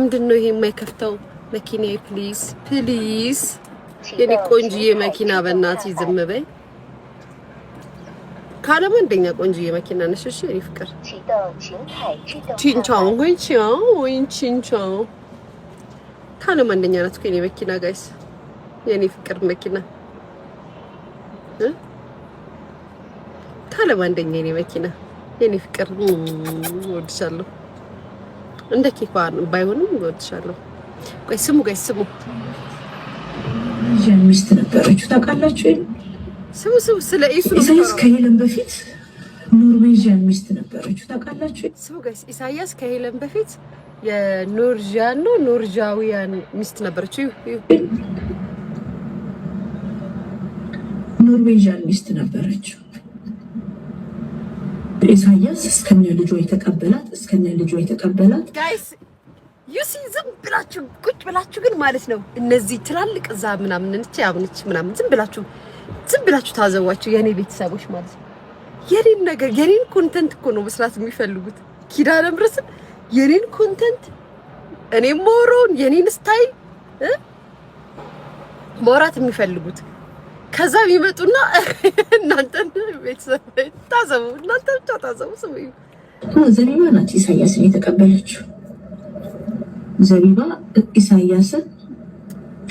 ምንድነው ይሄ የማይከፍተው መኪናዬ? ፕሊዝ የኔ ቆንጂዬ መኪና በእናትህ ዝም በይ። ካለም አንደኛ ቆንጂዬ መኪና ነሽ። እሺ የኔ ፍቅር ቺንቻው ቺንቻው ካለም አንደኛ ናት እኮ የኔ መኪና ጋይስ፣ የኔ ፍቅር መኪና ካለም አንደኛ የኔ መኪና የኔ ፍቅር ወድሻለሁ። እንደ ኬኳ ባይሆንም ወድሻለሁ። ቆይ ስሙ ጋይስ ስሙ። ሚስት ነበረች ታውቃላችሁ? ስሙ ስለ ኢሳያስ ከሄለን በፊት ኖርዌጂያን ሚስት ነበረች ታውቃላችሁ? ስሙ ጋይስ ኢሳያስ ከሄለን በፊት ኖርጃዊያን ሚስት ነበረች። ኖርዌጂያን ሚስት ነበረች። ኢሳያስ እስከነ ልጇ የተቀበላት ጋይስ ዩሲ ዝም ብላችሁ ቁጭ ብላችሁ ግን ማለት ነው እነዚህ ትላልቅ እዛ ምናምን እንቻያብንች ምናምን ዝም ብላችሁ ታዘቧቸው የኔ ቤተሰቦች ማለት ነው። የኔን ነገር የኔን ኮንተንት እኮ ነው መስራት የሚፈልጉት። ኪዳነ ምሕረትን የኔን ኮንተንት እኔም ሞሮን የኔን ስታይል ሞራት የሚፈልጉት ከዛ ቢመጡና እናንተ ቤተሰብ ታዘቡ፣ እናንተ ብቻ ታዘቡ። ስሙኝ ዘቢባ ናት ኢሳያስን የተቀበለችው። ዘቢባ ኢሳያስን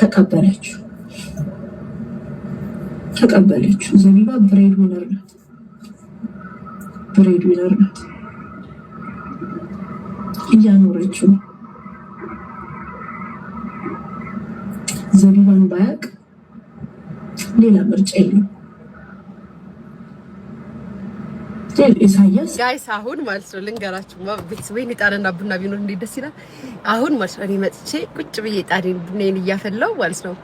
ተቀበለችው። ዘቢባ ብሬድ ዊነር ናት። እያኖረችው ዘቢባን ባያቅ ሌላ ምርጫ የለም። ኢሳያስ ጋይስ አሁን ማለት ነው ልንገራችሁ ቤተሰብ ወይ ጣናና ቡና ቢኖር እንዴት ደስ ይላል። አሁን ማለት ነው እኔ መጥቼ ቁጭ ብዬ ጣዴን ቡናዬን እያፈላው ማለት ነው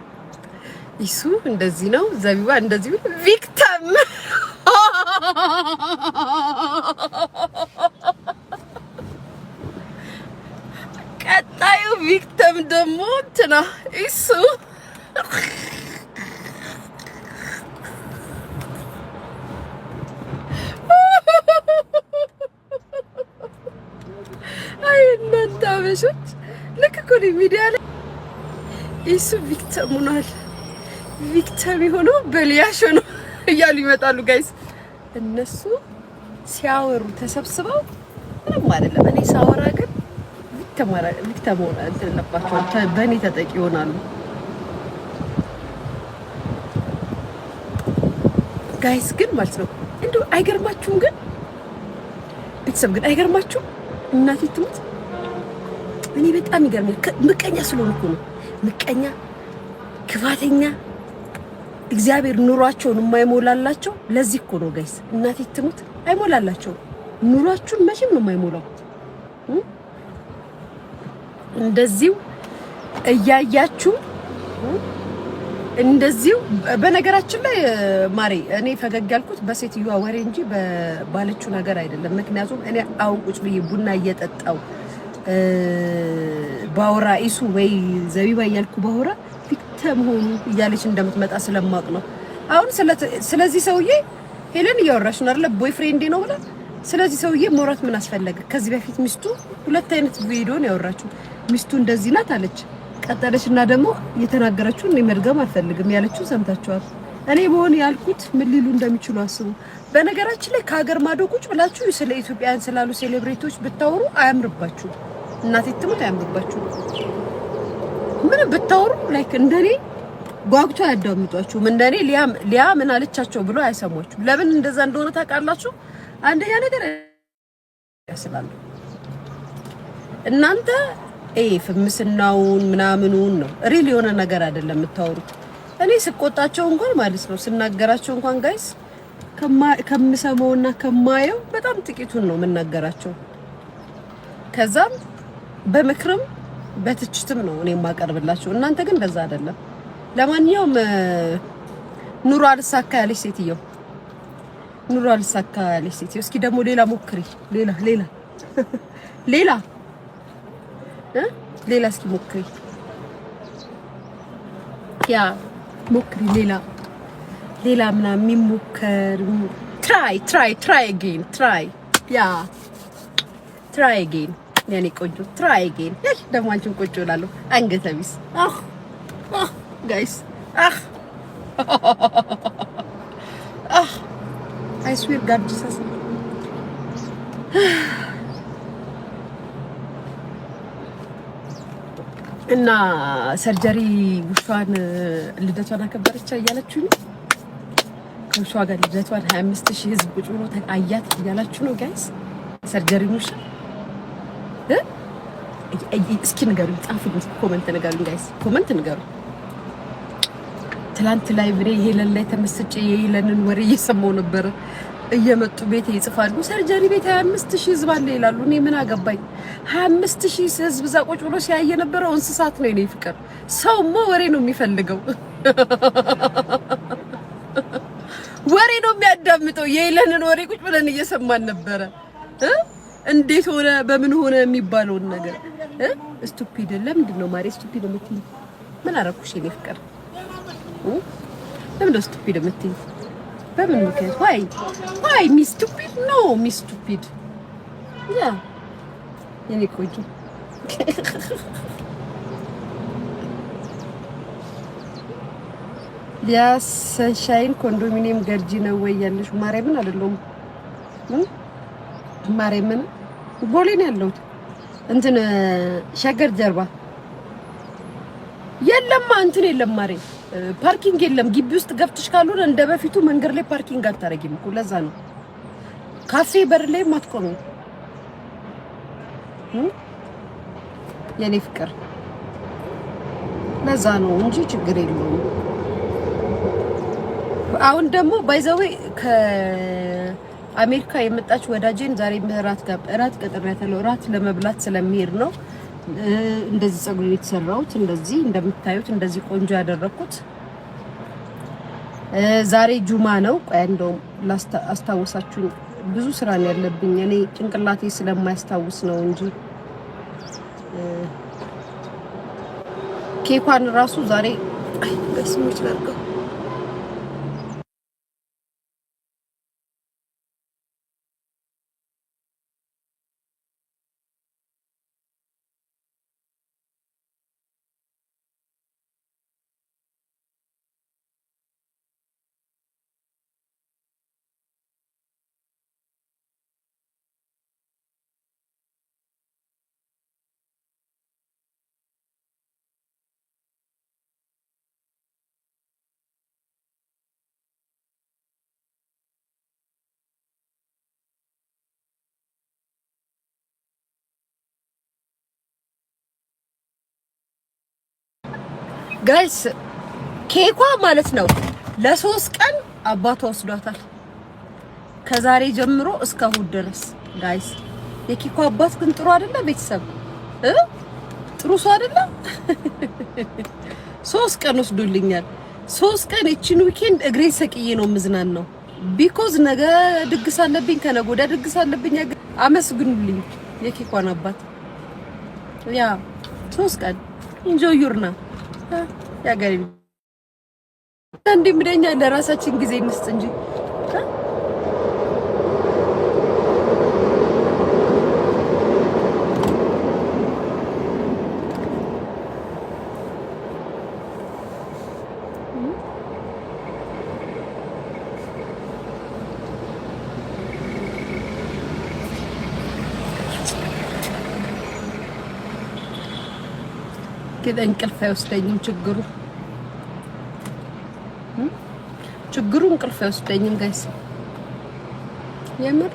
ይሱ እንደዚህ ነው፣ ዘቢባ እንደዚህ ቪክተም ቀጣዩ ቪክተም ደግሞ እንትና ይሱ እናንተ አበሾች ልክ እኮ ነው ሚዲያ ላይ እሱ ቪክተም ሆኗል። ቪክተም የሆነው በሊያሾ ነው እያሉ ይመጣሉ ጋይስ። እነሱ ሲያወሩ ተሰብስበው ምንም አይደለም። እኔ ሳወራ ግን ቪክተም ሆነ እንትን ለባቸው በእኔ ተጠቂ ይሆናሉ ጋይስ። ግን ማለት ነው እንደው አይገርማችሁም? ግን ቤተሰብ ግን አይገርማችሁም? እናቴ ትሙት እኔ በጣም ይገርማል። ምቀኛ ስለሆንኩ ነው። ምቀኛ፣ ክፋተኛ፣ እግዚአብሔር ኑሯቸውን የማይሞላላቸው ለዚህ እኮ ነው ጋይስ። እናቴ ትሙት አይሞላላቸው። ኑሯችሁን መቼም ነው የማይሞላው። እንደዚሁ እያያችሁ እንደዚሁ በነገራችን ላይ ማሬ እኔ ፈገግ ያልኩት በሴትዮዋ ወሬ እንጂ ባለችው ነገር አይደለም። ምክንያቱም እኔ አሁን ቁጭ ብዬ ቡና እየጠጣው ባወራ ኢሱ ወይ ዘቢባ እያልኩ ባወራ ቪክተም ሆኑ እያለች እንደምትመጣ ስለማውቅ ነው። አሁን ስለዚህ ሰውዬ ሄለን እያወራሽ ነው አይደል? ቦይፍሬንዴ ነው ብላ ስለዚህ ሰውዬ ሞራት ምን አስፈለገ? ከዚህ በፊት ሚስቱ ሁለት አይነት ቪዲዮ ነው ያወራችው። ሚስቱ እንደዚህ ናት አለች። ቀጠለችና ደግሞ የተናገረችው እኔ መድገም አልፈልግም ያለችው ሰምታችኋል። እኔ በሆነ ያልኩት ምን ሊሉ እንደሚችሉ አስቡ። በነገራችን ላይ ከሀገር ማዶ ቁጭ ብላችሁ ስለ ኢትዮጵያን ስላሉ ሴሌብሪቲዎች ብታወሩ አያምርባችሁ። እናቴ ትሙት አያምርባችሁ። ምን ብታወሩ ላይክ እንደኔ ጓጉቶ ያዳምጧችሁ። እንደኔ ሊያ ምን አለቻቸው ብሎ አይሰሟችሁ። ለምን እንደዛ እንደሆነ ታውቃላችሁ? አንደኛ ነገር ያስላሉ እናንተ ፍምስናውን ምናምኑን ነው ሪል የሆነ ነገር አይደለም የምታወሩት። እኔ ስቆጣቸው እንኳን ማለት ነው ስናገራቸው እንኳን ጋይስ ከምሰማውና ከማየው በጣም ጥቂቱን ነው የምናገራቸው። ከዛም በምክርም በትችትም ነው እኔ የማቀርብላችሁ። እናንተ ግን እንደዛ አይደለም። ለማንኛውም ኑሮ አልሳካ ያለች ሴትዮ እስኪ ደግሞ ሌላ ሞክሪ። ሌላ እስኪ ሞክሪ። ያ ሞክሪ ሌላ ምናምን የሚሞከር ትራይ አጌን የኔ ቆንጆ ትራይ አጌን ደግሞ አንቺን ቆንጆ እላለሁ። አንገተ ቢስ ጋይስ አይ ስዌር ጋድ ጂሰስ እና ሰርጀሪ ውሻዋን ልደቷን አከበረች እያላችሁ ነው። ከውሻዋ ጋር ልደቷን 25000 ህዝብ ቁጭ ብሎ አያት እያላችሁ ነው ጋይስ። ሰርጀሪ ውሻ እስኪ ንገሩኝ፣ ጻፉልኝ፣ ኮሜንት ንገሩኝ ጋይስ፣ ኮሜንት ንገሩኝ። ትላንት ላይ ብሬ ሄለን ላይ ተመስጬ የሄለንን ወሬ እየሰማሁ ነበር። እየመጡ ቤት ይጽፋሉ ሰርጀሪ ቤት 25000 ህዝብ አለ ይላሉ። እኔ ምን አገባኝ? 25000 ህዝብ እዛ ቁጭ ብሎ ሲያየ የነበረው እንስሳት ነው የኔ ፍቅር። ሰውማ ወሬ ነው የሚፈልገው፣ ወሬ ነው የሚያዳምጠው። የሄለንን ወሬ ቁጭ ብለን እየሰማን ነበረ። እንዴት ሆነ በምን ሆነ የሚባለውን ነገር ስቱፒድ። ለምንድን ነው ማሪ ስቱፒድ የምትይኝ? ምን አደረኩሽ የኔ ፍቅር? ለምን ነው ስቱፒድ የምትይኝ? በምን ምክንያት? ዋይ ሚ ስቱፒድ? ኖ ሚ ስቱፒድ ያ የኔ ቆንጆ ያ ሰንሻይን ኮንዶሚኒየም ገርጂ ነው ወይ ያለሽ? ማርያምን አይደለም ማርያምን ቦሌ ነው ያለሁት። እንትን ሸገር ጀርባ የለም እንትን የለም ማርያም ፓርኪንግ የለም። ግቢ ውስጥ ገብተሽ ካልሆነ እንደ በፊቱ መንገድ ላይ ፓርኪንግ አታረጊም እኮ። ለዛ ነው ካፌ በር ላይ ማትቆሙ የኔ ፍቅር። ለዛ ነው እንጂ ችግር የለውም። አሁን ደግሞ ባይዘዌ ከአሜሪካ የመጣች ወዳጄን ዛሬ ምህረት ጋር እራት ቀጥሬያታለሁ። እራት ለመብላት ስለሚሄድ ነው እንደዚህ ፀጉር የተሰራሁት። እንደዚህ እንደምታዩት እንደዚህ ቆንጆ ያደረኩት። ዛሬ ጁማ ነው። ቆይ እንደውም አስታውሳችሁ፣ ብዙ ስራ ነው ያለብኝ እኔ ጭንቅላቴ ስለማያስታውስ ነው እንጂ ኬኳን ራሱ ዛሬ በስሙት ላድርገው። ጋይስ ኬኳ ማለት ነው ለ3 ቀን አባቷ ወስዷታል። ከዛሬ ጀምሮ እስከ እሑድ ድረስ ጋይስ። የኬኳ አባት ግን ጥሩ አይደለ? ቤተሰብ ጥሩ ሰው አይደለ? 3 ቀን ወስዶልኛል። 3 ቀን እቺን ዊኬንድ እግሬ ሰቅዬ ነው ምዝናን ነው። ቢኮዝ ነገ ድግስ አለብኝ፣ ከነገ ወዲያ ድግስ አለብኝ። አመስግኑልኝ የኬኳን አባት። ያ 3 ቀን ኢንጆይ ዩርና ያገሪ እንዴ ምደኛ ለራሳችን ጊዜ እንስጥ እንጂ ግን እንቅልፍ አይወስደኝም። ችግሩ እንቅልፍ አይወስደኝም ጋይስ የምር